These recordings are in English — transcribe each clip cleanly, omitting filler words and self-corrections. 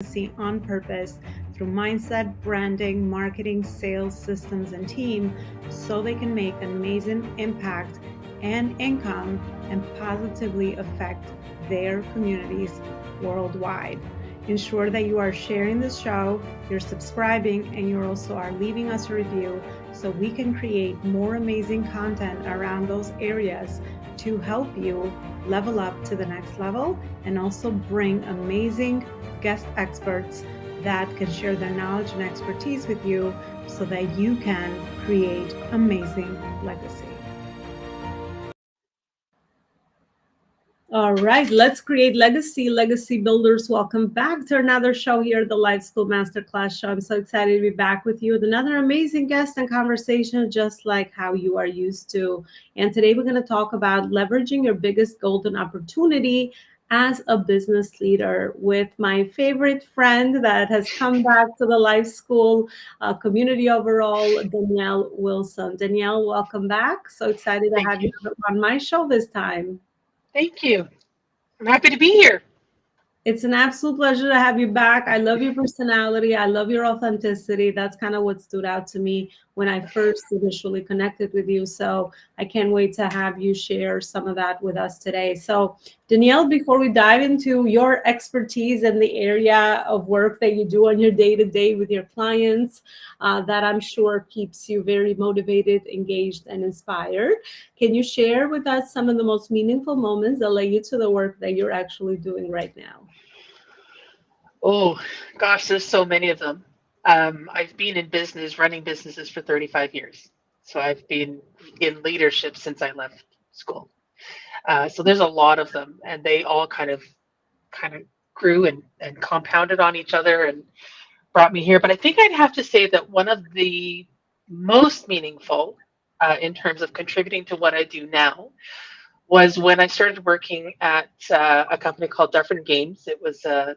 legacy on purpose through mindset, branding, marketing, sales, systems, and team so they can make an amazing impact and income and positively affect their communities worldwide. Ensure that you are sharing this show, you're subscribing, and you also are leaving us a review so we can create more amazing content around those areas to help you level up to the next level and also bring amazing guest experts that can share their knowledge and expertise with you so that you can create amazing legacy. All right, let's create legacy. Legacy builders, welcome back to another show here, the Life School Masterclass Show. I'm so excited to be back with you with another amazing guest and conversation, just like how you are used to. And today we're going to talk about leveraging your biggest golden opportunity as a business leader with my favorite friend that has come back to the Life School community overall, Danielle Wilson. Danielle, welcome back. So excited to Thank have you you. on my show this time. Thank you. I'm happy to be here. It's an absolute pleasure to have you back. I love your personality. I love your authenticity. That's kind of what stood out to me when I first initially connected with you. So I can't wait to have you share some of that with us today. So, Danielle, before we dive into your expertise in the area of work that you do on your day to day with your clients, that I'm sure keeps you very motivated, engaged, and inspired, can you share with us some of the most meaningful moments that led you to the work that you're actually doing right now? Oh, gosh, there's so many of them. I've been in business, running businesses for 35 years. So I've been in leadership since I left school. So there's a lot of them, and they all kind of grew and compounded on each other and brought me here. But I think I'd have to say that one of the most meaningful in terms of contributing to what I do now was when I started working at a company called Dufferin Games. It was a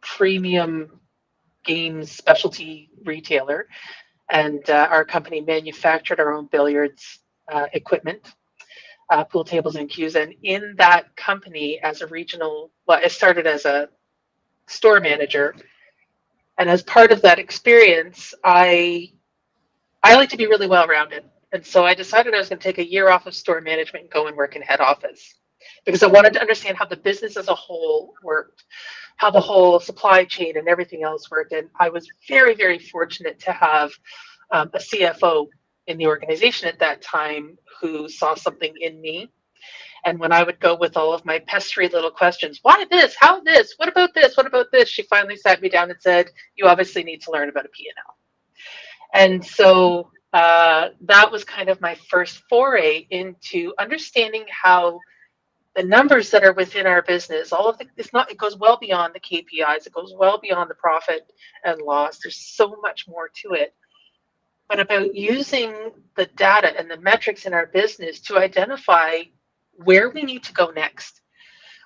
premium games specialty retailer, and our company manufactured our own billiards equipment, pool tables and cues. And in that company, as a regional, well, I started as a store manager, and as part of that experience, I like to be really well rounded. And so I decided I was going to take a year off of store management and go and work in head office because I wanted to understand how the business as a whole worked, how the whole supply chain and everything else worked. And I was very, very fortunate to have a CFO in the organization at that time who saw something in me. And when I would go with all of my pestery little questions, why this? How this? What about this? What about this? She finally sat me down and said, you obviously need to learn about a P&L. And so that was kind of my first foray into understanding how the numbers that are within our business, all of the, it's not, it goes well beyond the KPIs, it goes well beyond the profit and loss. There's so much more to it. But about using the data and the metrics in our business to identify where we need to go next.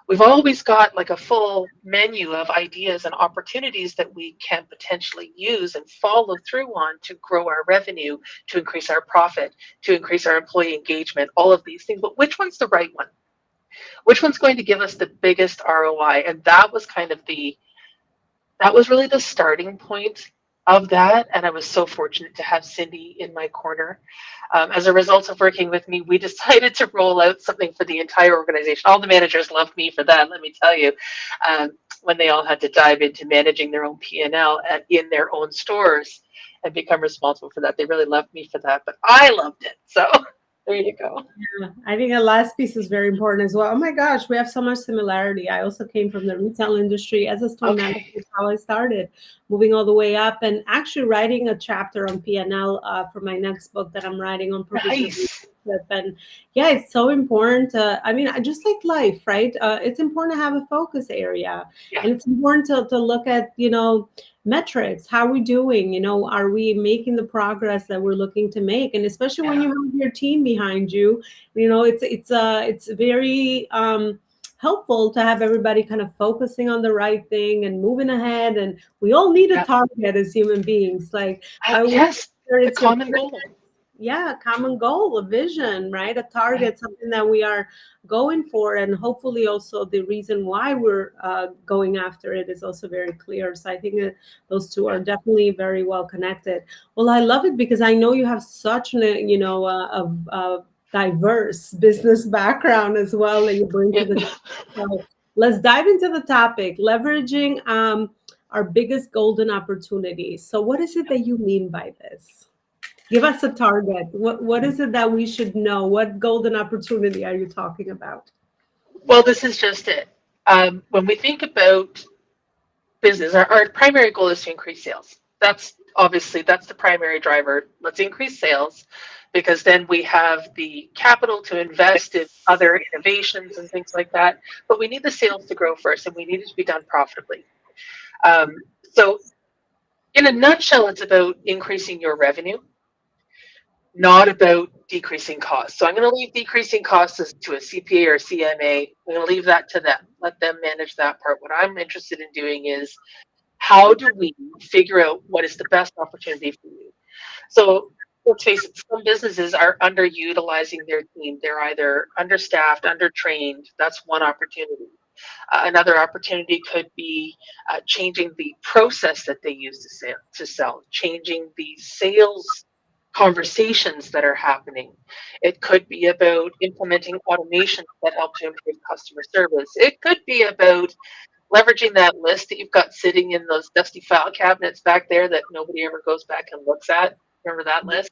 We've always got like a full menu of ideas and opportunities that we can potentially use and follow through on to grow our revenue, to increase our profit, to increase our employee engagement, all of these things. But which one's the right one? Which one's going to give us the biggest ROI? And that was really the starting point of that. And I was so fortunate to have Cindy in my corner. As a result of working with me, we decided to roll out something for the entire organization. All the managers loved me for that, let me tell you. When they all had to dive into managing their own P&L in their own stores and become responsible for that. They really loved me for that, but I loved it. So there you go. Yeah, I think the last piece is very important as well. Oh my gosh, we have so much similarity. I also came from the retail industry as a store manager. Okay. That's how I started, moving all the way up and actually writing a chapter on P&L for my next book that I'm writing on purpose-driven Nice. leadership. And yeah, it's so important. I mean, just like life, right? It's important to have a focus area, Yeah. and it's important to look at, metrics. How are we doing? Are we making the progress that we're looking to make? And especially when Yeah. you have your team behind you, it's very helpful to have everybody kind of focusing on the right thing and moving ahead. And we all need a Yeah. target as human beings. Like I would Yes. The it's your common goal. yeah, common goal, a vision, right? A target, something that we are going for, and hopefully also the reason why we're going after it is also very clear. So I think that those two are definitely very well connected. Well, I love it because I know you have such an, a diverse business background as well that you bring to Yeah. the table. So let's dive into the topic, leveraging our biggest golden opportunities. So what is it that you mean by this? Give us a target. What is it that we should know? What golden opportunity are you talking about? Well, this is just it. When we think about business, our primary goal is to increase sales. That's the primary driver. Let's increase sales because then we have the capital to invest in other innovations and things like that. But we need the sales to grow first, and we need it to be done profitably. So, in a nutshell, it's about increasing your revenue, not about decreasing costs. So I'm going to leave decreasing costs to a CPA or a CMA. I'm going to leave that to them. Let them manage that part. What I'm interested in doing is how do we figure out what is the best opportunity for you? So let's face it, some businesses are underutilizing their team. They're either understaffed, undertrained. That's one opportunity. Another opportunity could be changing the process that they use to sell, changing the sales conversations that are happening. It could be about implementing automation that help to improve customer service. It could be about leveraging that list that you've got sitting in those dusty file cabinets back there that nobody ever goes back and looks at. Remember that list?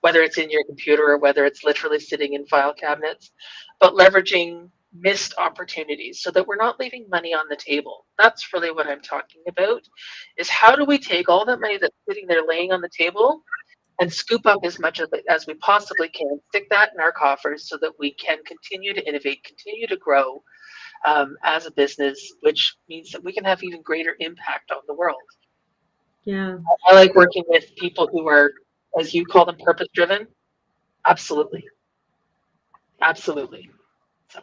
Whether it's in your computer or whether it's literally sitting in file cabinets, but leveraging missed opportunities so that we're not leaving money on the table. That's really what I'm talking about, is how do we take all that money that's sitting there laying on the table and scoop up as much of it as we possibly can, stick that in our coffers so that we can continue to innovate, continue to grow as a business, which means that we can have even greater impact on the world. Yeah. I like working with people who are, as you call them, purpose driven. Absolutely. Absolutely. So,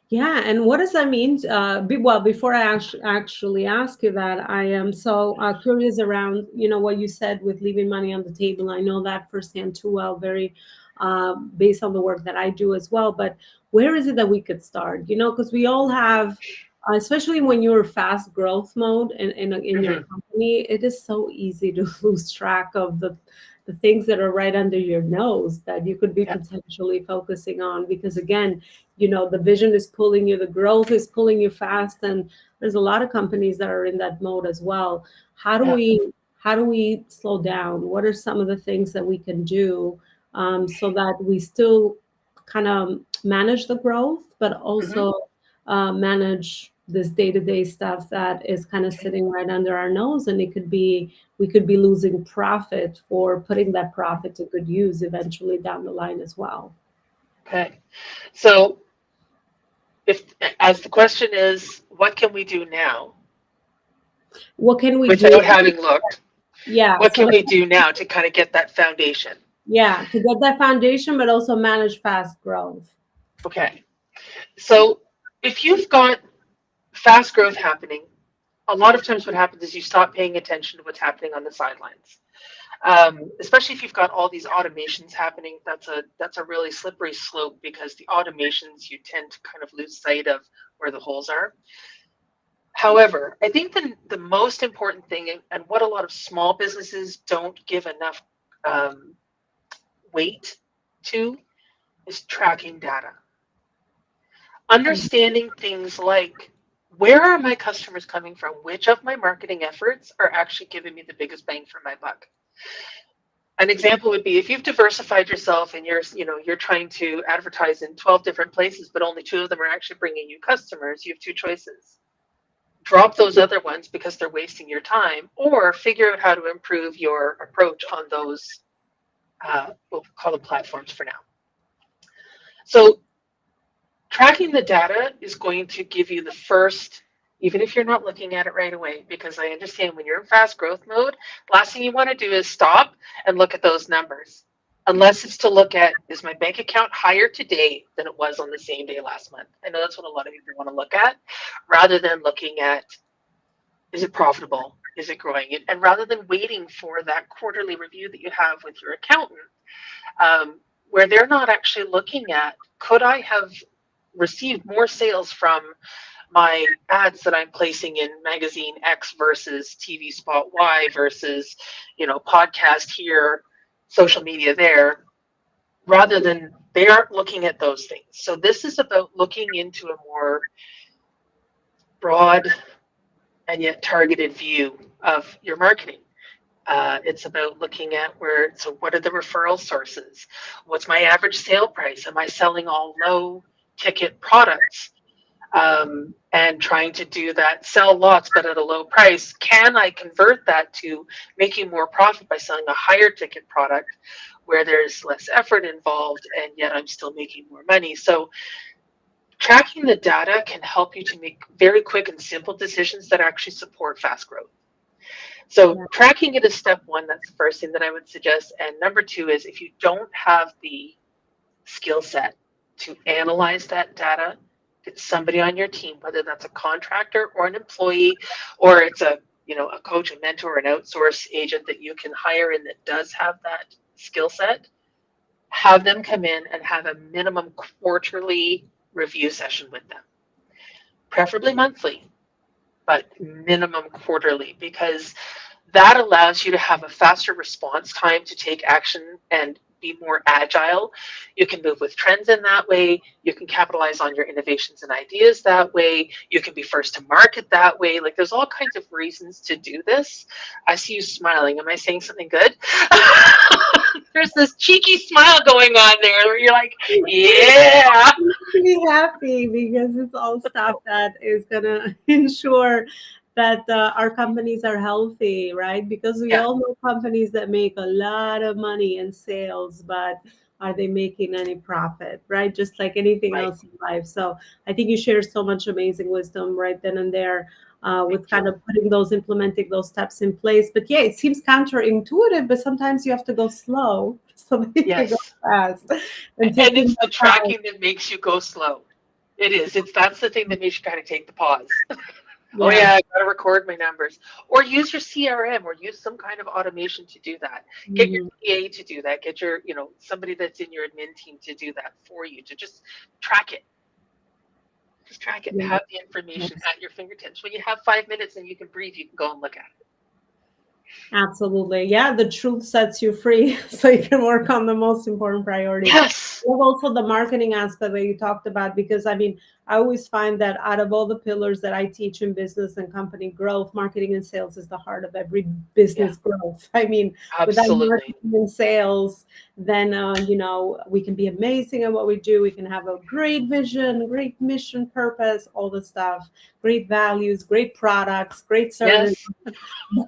Yeah, and what does that mean? Well, before I actually ask you that, I am so curious around, what you said with leaving money on the table. I know that firsthand too well, very based on the work that I do as well. But where is it that we could start? Because we all have, especially when you're fast growth mode in your mhm, company, it is so easy to lose track of the things that are right under your nose that you could be yeah, potentially focusing on. Because again, the vision is pulling you, the growth is pulling you fast, and there's a lot of companies that are in that mode as well. how do yeah, we how do we slow down? What are some of the things that we can do, so that we still kind of manage the growth, but mhm, also manage this day-to-day stuff that is kind of okay, sitting right under our nose, and we could be losing profit for putting that profit to good use eventually down the line as well. okay. So, if as the question is, what can we do now What can we do? without having looked? Yeah. What So can we do now to kind of get that foundation? yeah, to get that foundation, but also manage fast growth. Okay. So, if you've got fast growth happening, a lot of times what happens is you stop paying attention to what's happening on the sidelines. Especially if you've got all these automations happening, that's a really slippery slope because the automations you tend to kind of lose sight of where the holes are. However, I think the most important thing, and what a lot of small businesses don't give enough um, weight to, is tracking data. Understanding things like, where are my customers coming from? Which of my marketing efforts are actually giving me the biggest bang for my buck? An example would be if you've diversified yourself and you're trying to advertise in 12 different places, but only two of them are actually bringing you customers. You have two choices: drop those other ones because they're wasting your time, or figure out how to improve your approach on those, we'll call them platforms for now. So tracking the data is going to give you the first, even if you're not looking at it right away, because I understand when you're in fast growth mode, last thing you want to do is stop and look at those numbers. Unless it's to look at, is my bank account higher today than it was on the same day last month? I know that's what a lot of people want to look at, rather than looking at, is it profitable? is it growing? And rather than waiting for that quarterly review that you have with your accountant, where they're not actually looking at, could I have received more sales from my ads that I'm placing in magazine X versus TV spot Y versus, podcast here, social media there, rather than they aren't looking at those things. So this is about looking into a more broad and yet targeted view of your marketing. It's about looking at so what are the referral sources? What's my average sale price? Am I selling all low ticket products? And trying to do that, sell lots but at a low price. Can I convert that to making more profit by selling a higher ticket product where there's less effort involved and yet I'm still making more money? So tracking the data can help you to make very quick and simple decisions that actually support fast growth. So tracking it is step one. That's the first thing that I would suggest. And number two is, if you don't have the skill set to analyze that data, it's somebody on your team, whether that's a contractor or an employee, or it's a coach, a mentor, an outsource agent that you can hire and that does have that skill set. Have them come in and have a minimum quarterly review session with them, preferably monthly, but minimum quarterly, because that allows you to have a faster response time to take action and be more agile. You can move with trends in that way. You can capitalize on your innovations and ideas that way. You can be first to market that way. Like, there's all kinds of reasons to do this. I see you smiling. Am I saying something good? There's this cheeky smile going on there where you're like, yeah. I'm pretty happy because it's all stuff that is going to ensure that our companies are healthy, right? Because we all know companies that make a lot of money in sales, but are they making any profit, right? Just like anything else in life. So I think you share so much amazing wisdom right then and there with kind of implementing those steps in place. But yeah, it seems counterintuitive, but sometimes you have to go slow so that you can go fast. And it's the tracking that makes you go slow. It is. That's the thing that makes you kind of take the pause. Oh yeah, I gotta record my numbers. Or use your CRM, or use some kind of automation to do that. Get your PA to do that. Get your, somebody that's in your admin team to do that for you, to just track it. Just track it and have the information at your fingertips. When you have 5 minutes and you can breathe, you can go and look at it. Absolutely. Yeah, the truth sets you free so you can work on the most important priorities. Yes. And also the marketing aspect that you talked about, because I always find that out of all the pillars that I teach in business and company growth, marketing and sales is the heart of every business growth. Without marketing and sales, then, we can be amazing at what we do. We can have a great vision, great mission, purpose, all the stuff, great values, great products, great service. Yes.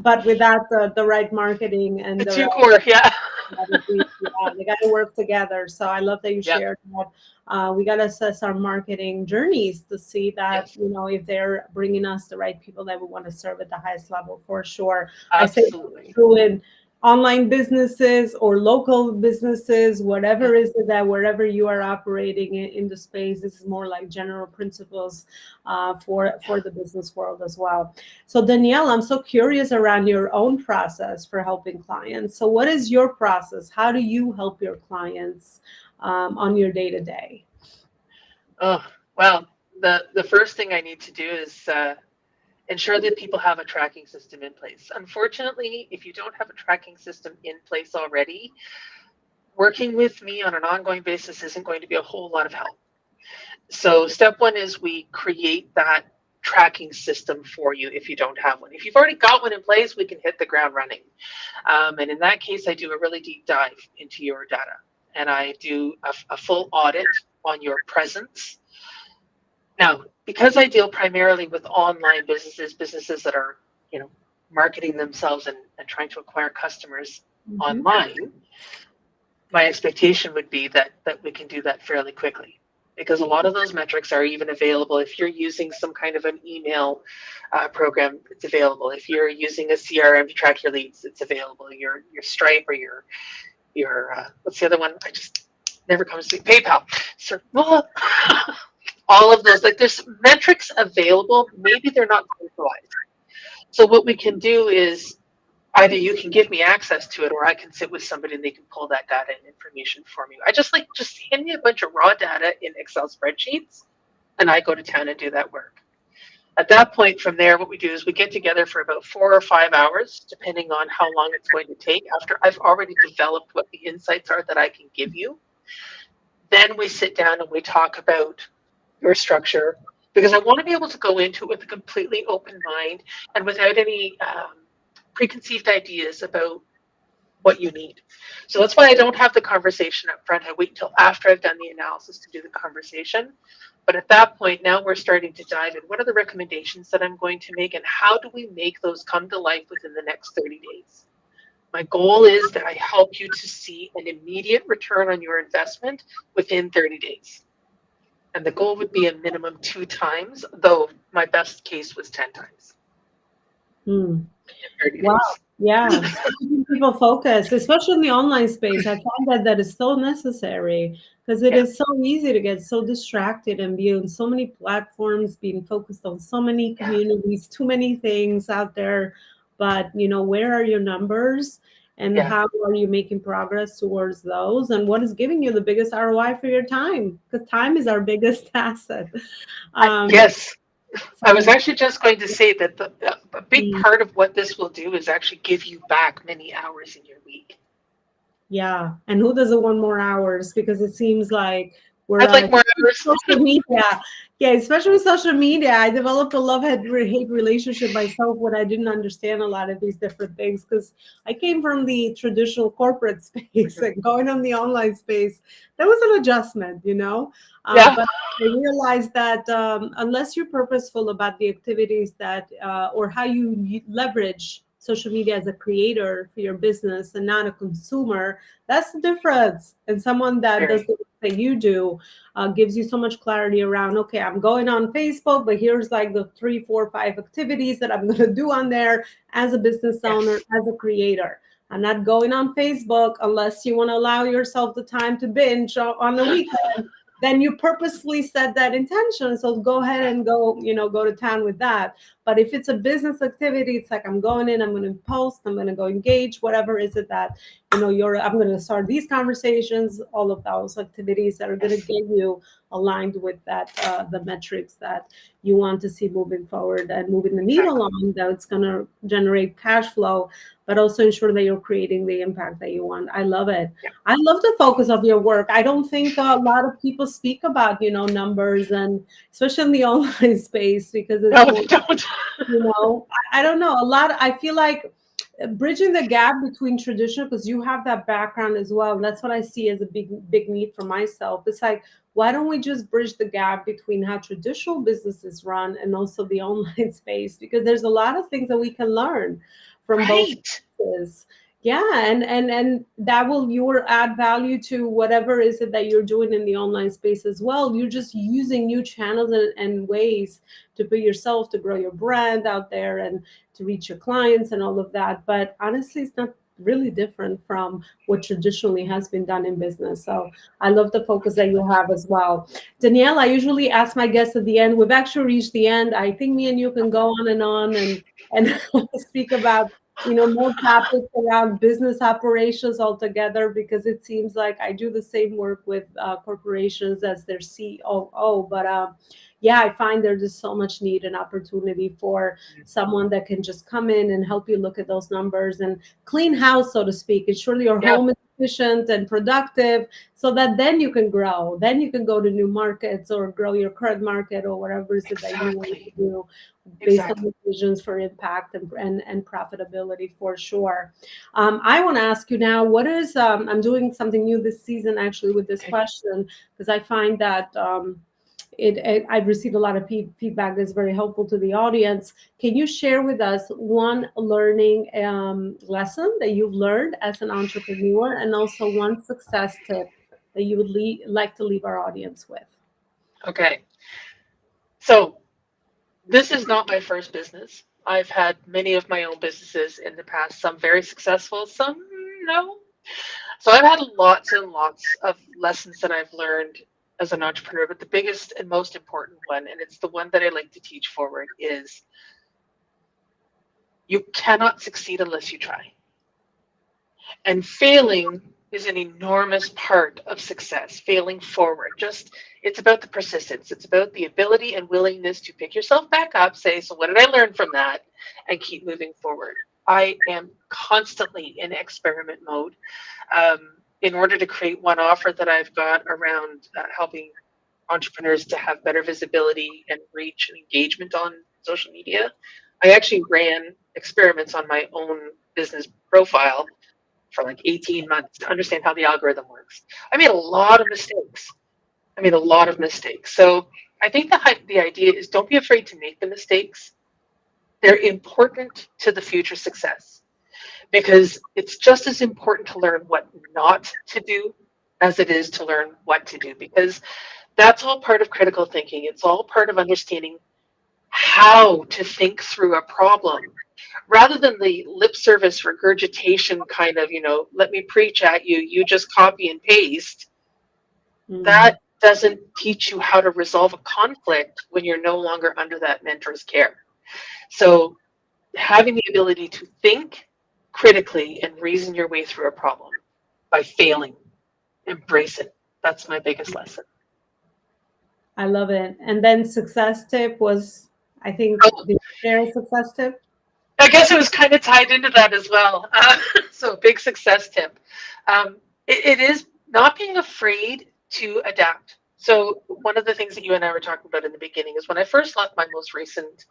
But without the right marketing and the two core, they got to work together. So I love that you shared that. We got to assess our marketing journeys to see that, if they're bringing us the right people that we want to serve at the highest level, for sure. Absolutely. I say true in online businesses or local businesses, whatever is it that wherever you are operating in the space, this is more like general principles for the business world as well. So Danielle, I'm so curious around your own process for helping clients. So what is your process? How do you help your clients on your day-to-day? Oh, well, the first thing I need to do is ensure that people have a tracking system in place. Unfortunately, if you don't have a tracking system in place already, working with me on an ongoing basis isn't going to be a whole lot of help. So step one is we create that tracking system for you if you don't have one. If you've already got one in place, we can hit the ground running. And in that case, I do a really deep dive into your data. And I do a full audit on your presence. Now, because I deal primarily with online businesses that are, marketing themselves and trying to acquire customers online, my expectation would be that we can do that fairly quickly, because a lot of those metrics are even available. If you're using some kind of an email program, it's available. If you're using a CRM to track your leads, it's available. Your Stripe or your what's the other one? I just never comes to me. PayPal. So, all of those, like, there's metrics available. Maybe they're not centralized. So what we can do is either you can give me access to it or I can sit with somebody and they can pull that data and information for me. I just hand me a bunch of raw data in Excel spreadsheets and I go to town and do that work. At that point, from there, what we do is we get together for about 4 or 5 hours, depending on how long it's going to take. After I've already developed what the insights are that I can give you, then we sit down and we talk about your structure, because I want to be able to go into it with a completely open mind and without any preconceived ideas about what you need. So that's why I don't have the conversation up front. I wait until after I've done the analysis to do the conversation. But at that point, now we're starting to dive in. What are the recommendations that I'm going to make, and how do we make those come to life within the next 30 days? My goal is that I help you to see an immediate return on your investment within 30 days. And the goal would be a minimum 2 times, though my best case was 10 times. Hmm. In 30 Wow. days. Yeah. So keeping people focused, especially in the online space. I find that is so necessary because it Yeah, is so easy to get so distracted and be on so many platforms, being focused on so many yeah, communities, too many things out there. But, where are your numbers and yeah. how are you making progress towards those? And what is giving you the biggest ROI for your time? Because time is our biggest asset. Um, Yes, I was so, actually just going to say that a big mm, part of what this will do is actually give you back many hours in your week. yeah, and who doesn't want more hours? Because it seems like we're I'd like more hours. social media. Yeah, especially with social media. I developed a love-hate relationship myself when I didn't understand a lot of these different things because I came from the traditional corporate space Mhm. and going on the online space. That was an adjustment. Yeah, But I realized that unless you're purposeful about the activities that or how you leverage social media as a creator for your business and not a consumer, that's the difference. And someone that does very. the work that you do gives you so much clarity around, okay, I'm going on Facebook, but here's like the 3, 4, 5 activities that I'm going to do on there as a business owner, Yes, as a creator. I'm not going on Facebook unless you want to allow yourself the time to binge on the weekend. Then you purposely set that intention. So go ahead yeah, and go to town with that. But if it's a business activity, it's like I'm going in, I'm going to post, I'm going to go engage, whatever is it that I'm going to start these conversations, all of those activities that are going to yes, get you aligned with that the metrics that you want to see moving forward and moving the needle exactly. on, that it's going to generate cash flow, but also ensure that you're creating the impact that you want. I love it. Yeah. I love the focus of your work. I don't think a lot of people speak about numbers, and especially in the online space, because it's No, more, they don't. I don't know, a lot. I feel like bridging the gap between traditional, because you have that background as well, and that's what I see as a big need for myself. It's like, why don't we just bridge the gap between how traditional businesses run and also the online space, because there's a lot of things that we can learn from both Right. spaces. Yeah, and that will your add value to whatever is it that you're doing in the online space as well. You're just using new channels and ways to put yourself, to grow your brand out there and to reach your clients and all of that. But honestly, it's not really different from what traditionally has been done in business. So I love the focus that you have as well. Danielle, I usually ask my guests at the end. We've actually reached the end. I think me and you can go on and speak about more topics around business operations altogether, because it seems like I do the same work with corporations as their COO. But yeah, I find there's just so much need and opportunity for someone that can just come in and help you look at those numbers and clean house, so to speak, ensure your Yeah, home is efficient and productive, so that then you can grow. Then you can go to new markets or grow your current market or whatever is it that you want to exactly. do based on Exactly. the visions for impact and profitability for sure. I want to ask you now, what is, I'm doing something new this season actually with this Okay. question, because I find that I've received a lot of feedback that's very helpful to the audience. Can you share with us one learning lesson that you've learned as an entrepreneur, and also one success tip that you would like to leave our audience with? Okay. So this is not my first business. I've had many of my own businesses in the past, some very successful, some no. So I've had lots and lots of lessons that I've learned as an entrepreneur, but the biggest and most important one, and it's the one that I like to teach forward, is You cannot succeed unless you try. And failing is an enormous part of success, failing forward. Just it's about the persistence. It's about the ability and willingness to pick yourself back up, say, so what did I learn from that? And keep moving forward. I am constantly in experiment mode. In order to create one offer that I've got around helping entrepreneurs to have better visibility and reach and engagement on social media, I actually ran experiments on my own business profile for like 18 months to understand how the algorithm works. I made a lot of mistakes. So I think the idea is don't be afraid to make the mistakes. They're important to the future success because it's just as important to learn what not to do as it is to learn what to do, because that's all part of critical thinking. It's all part of understanding how to think through a problem rather than the lip service regurgitation kind of, let me preach at you, you just copy and paste. That doesn't teach you how to resolve a conflict when you're no longer under that mentor's care. So having the ability to think critically and reason your way through a problem by failing, embrace it. That's my biggest lesson. I love it. And then success tip was, I think, the share success tip. I guess it was kind of tied into that as well. So big success tip. It is not being afraid to adapt. So one of the things that you and I were talking about in the beginning is when I first left my most recent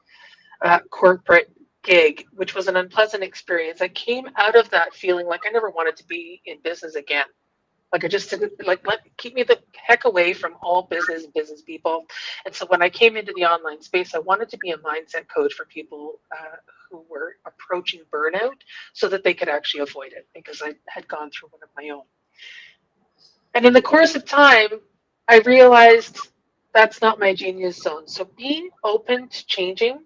corporate gig, which was an unpleasant experience, I came out of that feeling like I never wanted to be in business again. Like I just didn't keep me the heck away from all business people. And so when I came into the online space, I wanted to be a mindset coach for people who were approaching burnout so that they could actually avoid it, because I had gone through one of my own. And in the course of time, I realized that's not my genius zone. So being open to changing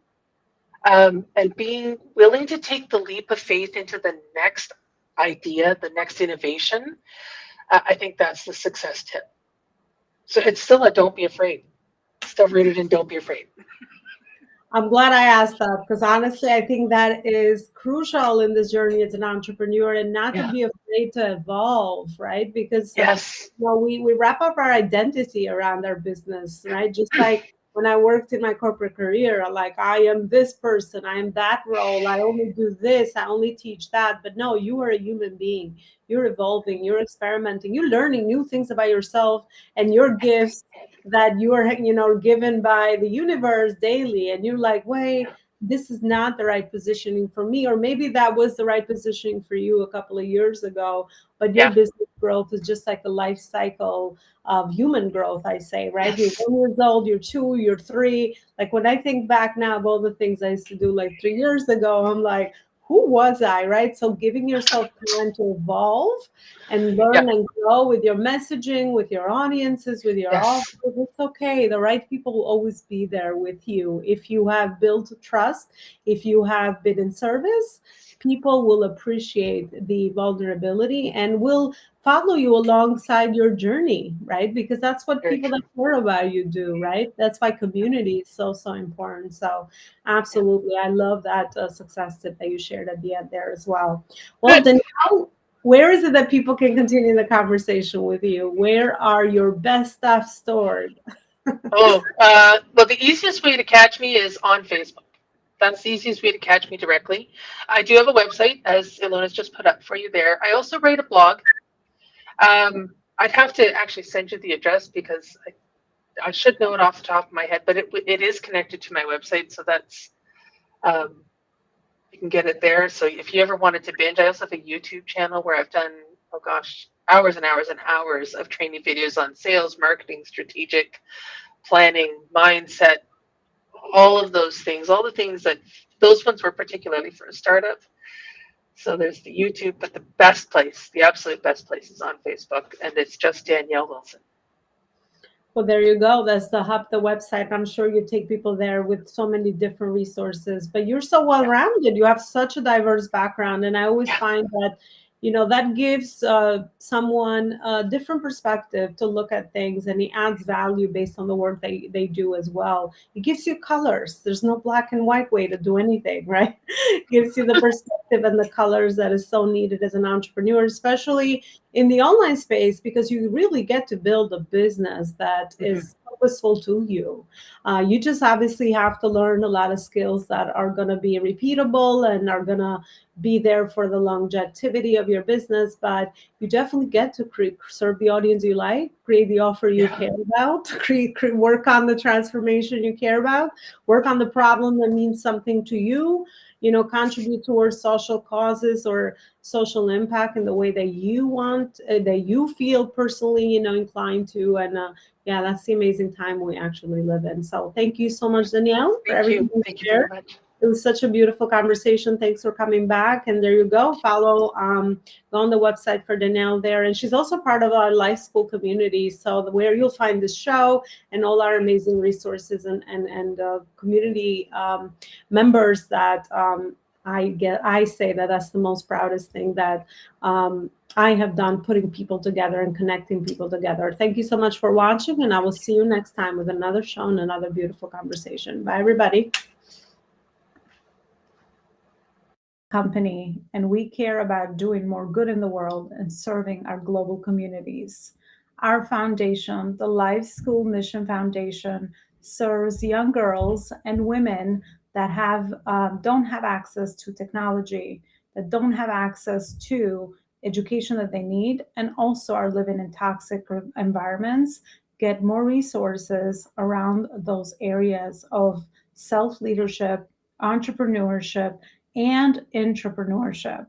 and being willing to take the leap of faith into the next idea, the next innovation, I think that's the success tip. So it's still a don't be afraid. Still rooted in don't be afraid. I'm glad I asked that because honestly, I think that is crucial in this journey as an entrepreneur, and not to be afraid to evolve, right? Because we wrap up our identity around our business, right? Just like when I worked in my corporate career, like I am this person, I am that role, I only do this, I only teach that. But no, you are a human being. You're evolving, you're experimenting, you're learning new things about yourself and your gifts that you are given by the universe daily, and you're like, wait, this is not the right positioning for me, or maybe that was the right positioning for you a couple of years ago, but your business growth is just like a life cycle of human growth, I say, right? You're 1 years old, you're 2, you're 3. Like when I think back now of all the things I used to do like 3 years ago, I'm like, who was I, right? So giving yourself time to evolve and learn and grow with your messaging, with your audiences, with your offers, it's okay. The right people will always be there with you. If you have built trust, if you have been in service, people will appreciate the vulnerability and will follow you alongside your journey, right? Because that's what people that care about you do, right? That's why community is so important. So absolutely, I love that success tip that you shared at the end there as well. Well, Danielle, where is it that people can continue the conversation with you? Where are your best stuff stored? Well, the easiest way to catch me is on Facebook. That's the easiest way to catch me directly. I do have a website, as Elona's just put up for you there. I also write a blog. I'd have to actually send you the address because I should know it off the top of my head, but it is connected to my website, so that's you can get it there. So if you ever wanted to binge, I also have a YouTube channel where I've done, hours and hours and hours of training videos on sales, marketing, strategic planning, mindset, all of those things, all the things that those ones were particularly for a startup. So there's the YouTube, but the best place, the absolute best place is on Facebook, and it's just Danielle Wilson. Well, there you go. That's the hub, the website. I'm sure you take people there with so many different resources, but you're so well-rounded. You have such a diverse background. And I always find that that gives someone a different perspective to look at things, and it adds value based on the work they do as well. It gives you colors. There's no black and white way to do anything, right? It gives you the perspective and the colors that is so needed as an entrepreneur, especially in the online space, because you really get to build a business that Hmm. is purposeful to you. You just obviously have to learn a lot of skills that are going to be repeatable and are going to be there for the longevity of your business, but you definitely get to serve the audience you like, create the offer you Yeah. care about, work on the transformation you care about, work on the problem that means something to you, contribute towards social causes or social impact in the way that you want, that you feel personally, inclined to. And yeah, that's the amazing time we actually live in. So thank you so much, Danielle, for Thank you. everything you Thank you very shared. much. It was such a beautiful conversation. Thanks for coming back. And there you go. Follow, go on the website for Danielle there. And she's also part of our Life School community. So where you'll find this show and all our amazing resources and community members that I say that that's the most proudest thing that I have done, putting people together and connecting people together. Thank you so much for watching, and I will see you next time with another show and another beautiful conversation. Bye, everybody. Company, and we care about doing more good in the world and serving our global communities. Our foundation, the Life School Mission Foundation, serves young girls and women that don't have access to technology, that don't have access to education that they need, and also are living in toxic environments, get more resources around those areas of self leadership, entrepreneurship, and entrepreneurship.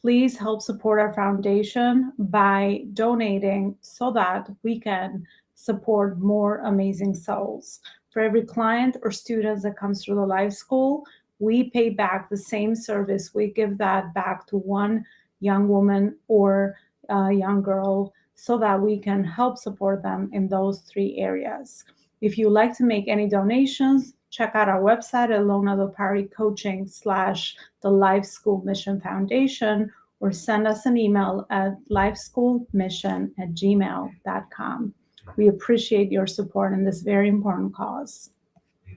Please help support our foundation by donating so that we can support more amazing souls. For every client or student that comes through the Life School, we pay back the same service. We give that back to one young woman or young girl so that we can help support them in those three areas. If you'd like to make any donations, check out our website at Elona.Lopari/the Life School Mission Foundation, or send us an email at lifeschoolmission@gmail.com. We appreciate your support in this very important cause.